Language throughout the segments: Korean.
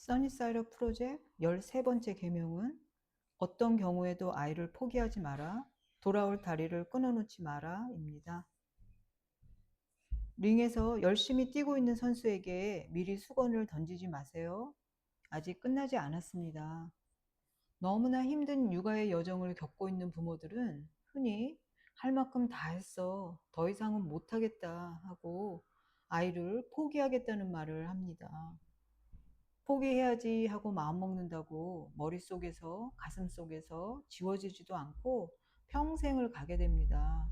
써니사이드 프로젝트 13번째 계명은 어떤 경우에도 아이를 포기하지 마라, 돌아올 다리를 끊어놓지 마라 입니다. 링에서 열심히 뛰고 있는 선수에게 미리 수건을 던지지 마세요. 아직 끝나지 않았습니다. 너무나 힘든 육아의 여정을 겪고 있는 부모들은 흔히 할 만큼 다 했어, 더 이상은 못하겠다 하고 아이를 포기하겠다는 말을 합니다. 포기해야지 하고 마음먹는다고 머릿속에서 가슴속에서 지워지지도 않고 평생을 가게 됩니다.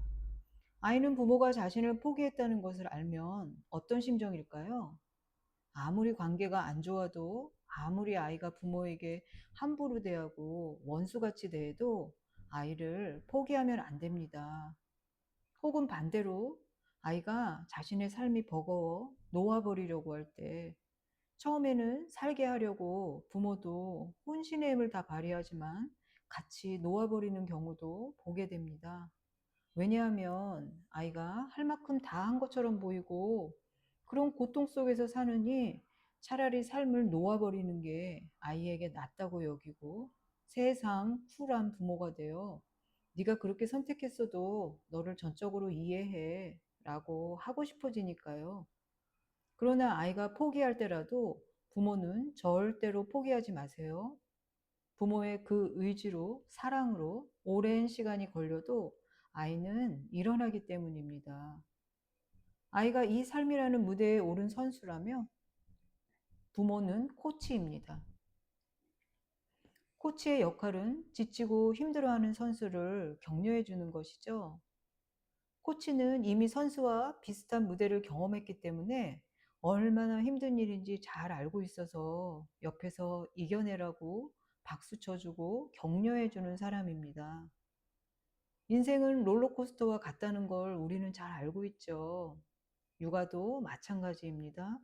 아이는 부모가 자신을 포기했다는 것을 알면 어떤 심정일까요? 아무리 관계가 안 좋아도, 아무리 아이가 부모에게 함부로 대하고 원수같이 대해도 아이를 포기하면 안 됩니다. 혹은 반대로 아이가 자신의 삶이 버거워 놓아버리려고 할 때 처음에는 살게 하려고 부모도 혼신의 힘을 다 발휘하지만 같이 놓아버리는 경우도 보게 됩니다. 왜냐하면 아이가 할 만큼 다 한 것처럼 보이고 그런 고통 속에서 사느니 차라리 삶을 놓아버리는 게 아이에게 낫다고 여기고 세상 쿨한 부모가 되어 네가 그렇게 선택했어도 너를 전적으로 이해해 라고 하고 싶어지니까요. 그러나 아이가 포기할 때라도 부모는 절대로 포기하지 마세요. 부모의 그 의지로, 사랑으로 오랜 시간이 걸려도 아이는 일어나기 때문입니다. 아이가 이 삶이라는 무대에 오른 선수라며 부모는 코치입니다. 코치의 역할은 지치고 힘들어하는 선수를 격려해 주는 것이죠. 코치는 이미 선수와 비슷한 무대를 경험했기 때문에 얼마나 힘든 일인지 잘 알고 있어서 옆에서 이겨내라고 박수 쳐주고 격려해주는 사람입니다. 인생은 롤러코스터와 같다는 걸 우리는 잘 알고 있죠. 육아도 마찬가지입니다.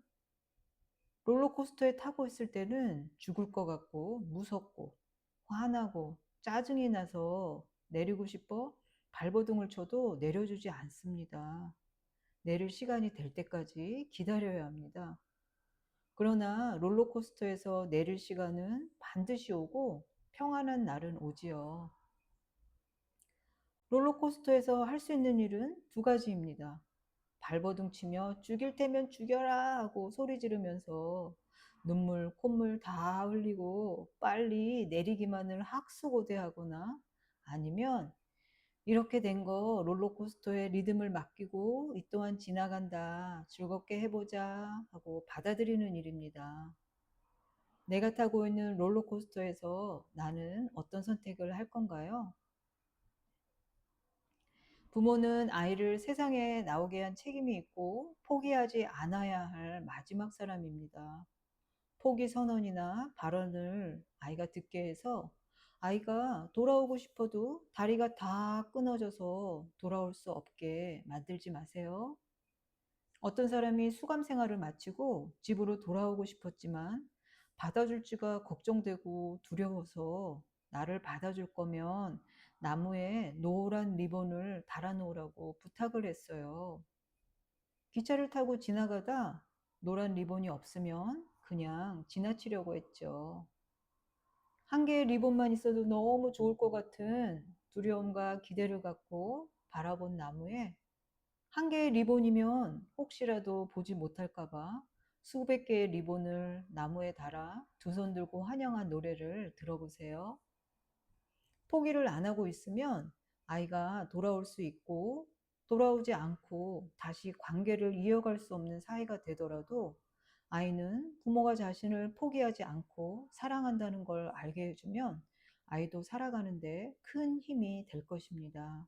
롤러코스터에 타고 있을 때는 죽을 것 같고 무섭고 화나고 짜증이 나서 내리고 싶어 발버둥을 쳐도 내려주지 않습니다. 내릴 시간이 될 때까지 기다려야 합니다. 그러나 롤러코스터에서 내릴 시간은 반드시 오고 평안한 날은 오지요. 롤러코스터에서 할 수 있는 일은 두 가지입니다. 발버둥 치며 죽일 테면 죽여라 하고 소리 지르면서 눈물, 콧물 다 흘리고 빨리 내리기만을 학수고대하거나 아니면 이렇게 된 거 롤러코스터의 리듬을 맡기고 이 또한 지나간다, 즐겁게 해보자 하고 받아들이는 일입니다. 내가 타고 있는 롤러코스터에서 나는 어떤 선택을 할 건가요? 부모는 아이를 세상에 나오게 한 책임이 있고 포기하지 않아야 할 마지막 사람입니다. 포기 선언이나 발언을 아이가 듣게 해서 아이가 돌아오고 싶어도 다리가 다 끊어져서 돌아올 수 없게 만들지 마세요. 어떤 사람이 수감 생활을 마치고 집으로 돌아오고 싶었지만 받아줄지가 걱정되고 두려워서 나를 받아줄 거면 나무에 노란 리본을 달아놓으라고 부탁을 했어요. 기차를 타고 지나가다 노란 리본이 없으면 그냥 지나치려고 했죠. 한 개의 리본만 있어도 너무 좋을 것 같은 두려움과 기대를 갖고 바라본 나무에 한 개의 리본이면 혹시라도 보지 못할까 봐 수백 개의 리본을 나무에 달아 두 손 들고 환영한 노래를 들어보세요. 포기를 안 하고 있으면 아이가 돌아올 수 있고 돌아오지 않고 다시 관계를 이어갈 수 없는 사이가 되더라도 아이는 부모가 자신을 포기하지 않고 사랑한다는 걸 알게 해주면 아이도 살아가는데 큰 힘이 될 것입니다.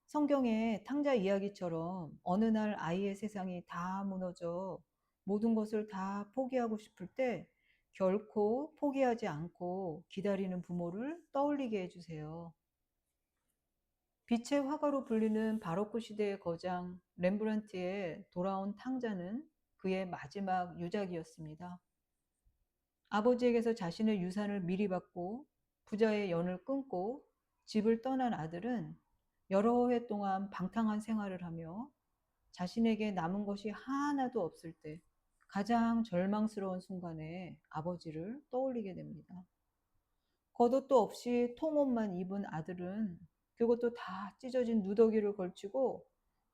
성경의 탕자 이야기처럼 어느 날 아이의 세상이 다 무너져 모든 것을 다 포기하고 싶을 때 결코 포기하지 않고 기다리는 부모를 떠올리게 해주세요. 빛의 화가로 불리는 바로크 시대의 거장 렘브란트의 돌아온 탕자는 그의 마지막 유작이었습니다. 아버지에게서 자신의 유산을 미리 받고 부자의 연을 끊고 집을 떠난 아들은 여러 해 동안 방탕한 생활을 하며 자신에게 남은 것이 하나도 없을 때 가장 절망스러운 순간에 아버지를 떠올리게 됩니다. 겉옷도 없이 통옷만 입은 아들은 그것도 다 찢어진 누더기를 걸치고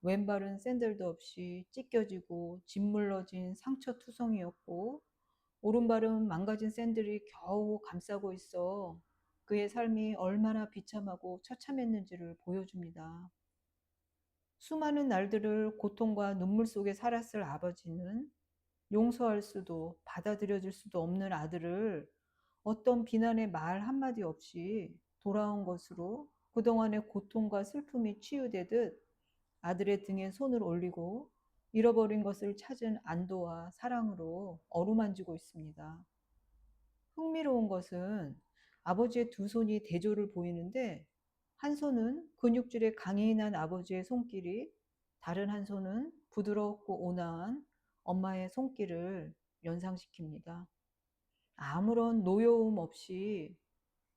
왼발은 샌들도 없이 찢겨지고 짓물러진 상처투성이었고 오른발은 망가진 샌들이 겨우 감싸고 있어 그의 삶이 얼마나 비참하고 처참했는지를 보여줍니다. 수많은 날들을 고통과 눈물 속에 살았을 아버지는 용서할 수도 받아들여질 수도 없는 아들을 어떤 비난의 말 한마디 없이 돌아온 것으로 그동안의 고통과 슬픔이 치유되듯 아들의 등에 손을 올리고 잃어버린 것을 찾은 안도와 사랑으로 어루만지고 있습니다. 흥미로운 것은 아버지의 두 손이 대조를 보이는데 한 손은 근육질의 강인한 아버지의 손길이 다른 한 손은 부드럽고 온화한 엄마의 손길을 연상시킵니다. 아무런 노여움 없이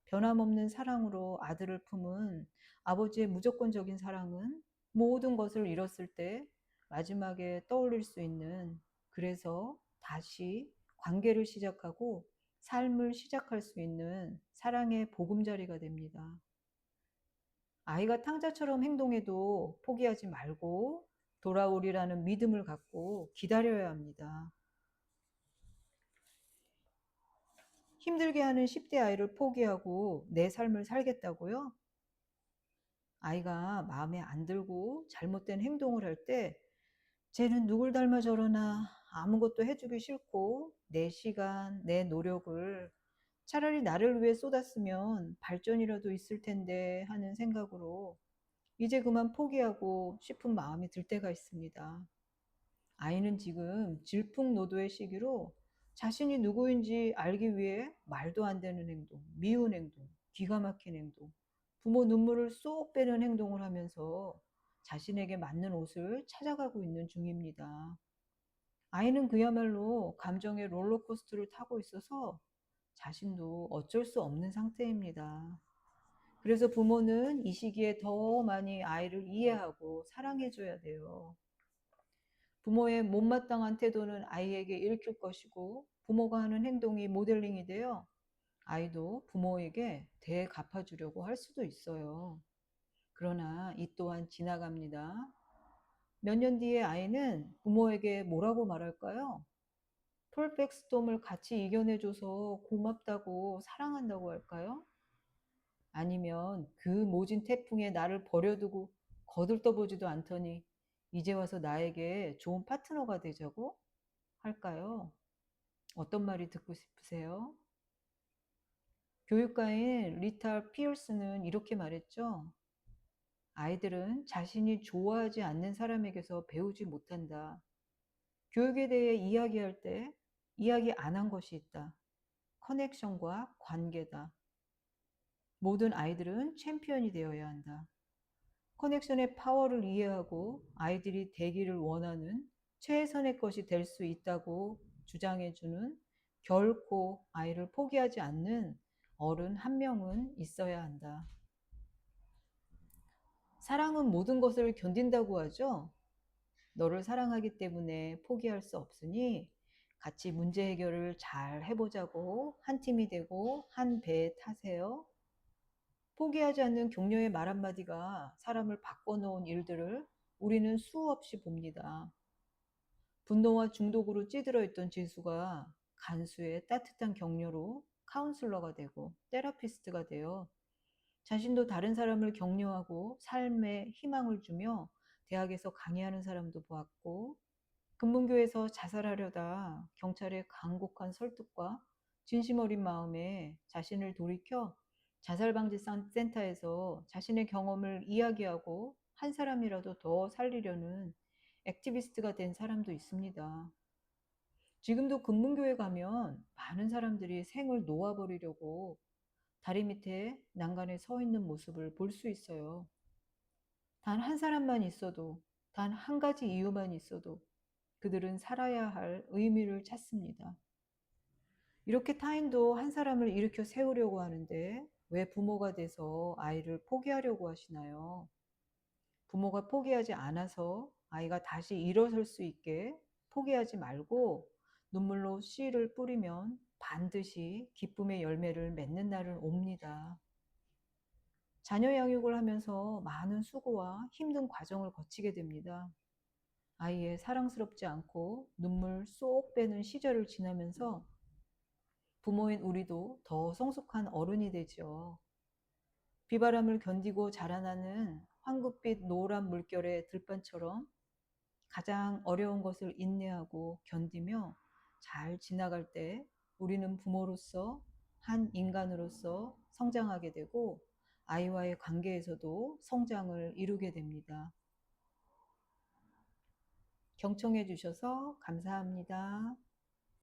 변함없는 사랑으로 아들을 품은 아버지의 무조건적인 사랑은 모든 것을 잃었을 때 마지막에 떠올릴 수 있는 그래서 다시 관계를 시작하고 삶을 시작할 수 있는 사랑의 보금자리가 됩니다. 아이가 탕자처럼 행동해도 포기하지 말고 돌아오리라는 믿음을 갖고 기다려야 합니다. 힘들게 하는 10대 아이를 포기하고 내 삶을 살겠다고요? 아이가 마음에 안 들고 잘못된 행동을 할 때 쟤는 누굴 닮아 저러나 아무것도 해주기 싫고 내 시간, 내 노력을 차라리 나를 위해 쏟았으면 발전이라도 있을 텐데 하는 생각으로 이제 그만 포기하고 싶은 마음이 들 때가 있습니다. 아이는 지금 질풍노도의 시기로 자신이 누구인지 알기 위해 말도 안 되는 행동, 미운 행동, 기가 막힌 행동, 부모 눈물을 쏙 빼는 행동을 하면서 자신에게 맞는 옷을 찾아가고 있는 중입니다. 아이는 그야말로 감정의 롤러코스터를 타고 있어서 자신도 어쩔 수 없는 상태입니다. 그래서 부모는 이 시기에 더 많이 아이를 이해하고 사랑해줘야 돼요. 부모의 못마땅한 태도는 아이에게 읽힐 것이고 부모가 하는 행동이 모델링이 되어 아이도 부모에게 대갚아주려고 할 수도 있어요. 그러나 이 또한 지나갑니다. 몇 년 뒤에 아이는 부모에게 뭐라고 말할까요? 펄펙 스톰을 같이 이겨내줘서 고맙다고 사랑한다고 할까요? 아니면 그 모진 태풍에 나를 버려두고 거들떠보지도 않더니 이제 와서 나에게 좋은 파트너가 되자고 할까요? 어떤 말이 듣고 싶으세요? 교육가인 리타 피어스는 이렇게 말했죠. 아이들은 자신이 좋아하지 않는 사람에게서 배우지 못한다. 교육에 대해 이야기할 때 이야기 안 한 것이 있다. 커넥션과 관계다. 모든 아이들은 챔피언이 되어야 한다. 커넥션의 파워를 이해하고 아이들이 되기를 원하는 최선의 것이 될 수 있다고 주장해주는 결코 아이를 포기하지 않는 어른 한 명은 있어야 한다. 사랑은 모든 것을 견딘다고 하죠. 너를 사랑하기 때문에 포기할 수 없으니 같이 문제 해결을 잘 해보자고 한 팀이 되고 한 배에 타세요. 포기하지 않는 격려의 말 한마디가 사람을 바꿔놓은 일들을 우리는 수없이 봅니다. 분노와 중독으로 찌들어 있던 지수가 간수의 따뜻한 격려로 카운슬러가 되고 테라피스트가 되어 자신도 다른 사람을 격려하고 삶에 희망을 주며 대학에서 강의하는 사람도 보았고 금문교에서 자살하려다 경찰의 간곡한 설득과 진심 어린 마음에 자신을 돌이켜 자살방지센터에서 자신의 경험을 이야기하고 한 사람이라도 더 살리려는 액티비스트가 된 사람도 있습니다. 지금도 금문교에 가면 많은 사람들이 생을 놓아버리려고 다리 밑에 난간에 서 있는 모습을 볼 수 있어요. 단 한 사람만 있어도, 단 한 가지 이유만 있어도 그들은 살아야 할 의미를 찾습니다. 이렇게 타인도 한 사람을 일으켜 세우려고 하는데 왜 부모가 돼서 아이를 포기하려고 하시나요? 부모가 포기하지 않아서 아이가 다시 일어설 수 있게 포기하지 말고 눈물로 씨를 뿌리면 반드시 기쁨의 열매를 맺는 날은 옵니다. 자녀 양육을 하면서 많은 수고와 힘든 과정을 거치게 됩니다. 아이의 사랑스럽지 않고 눈물 쏙 빼는 시절을 지나면서 부모인 우리도 더 성숙한 어른이 되죠. 비바람을 견디고 자라나는 황급빛 노란 물결의 들판처럼 가장 어려운 것을 인내하고 견디며 잘 지나갈 때 우리는 부모로서 한 인간으로서 성장하게 되고 아이와의 관계에서도 성장을 이루게 됩니다. 경청해 주셔서 감사합니다.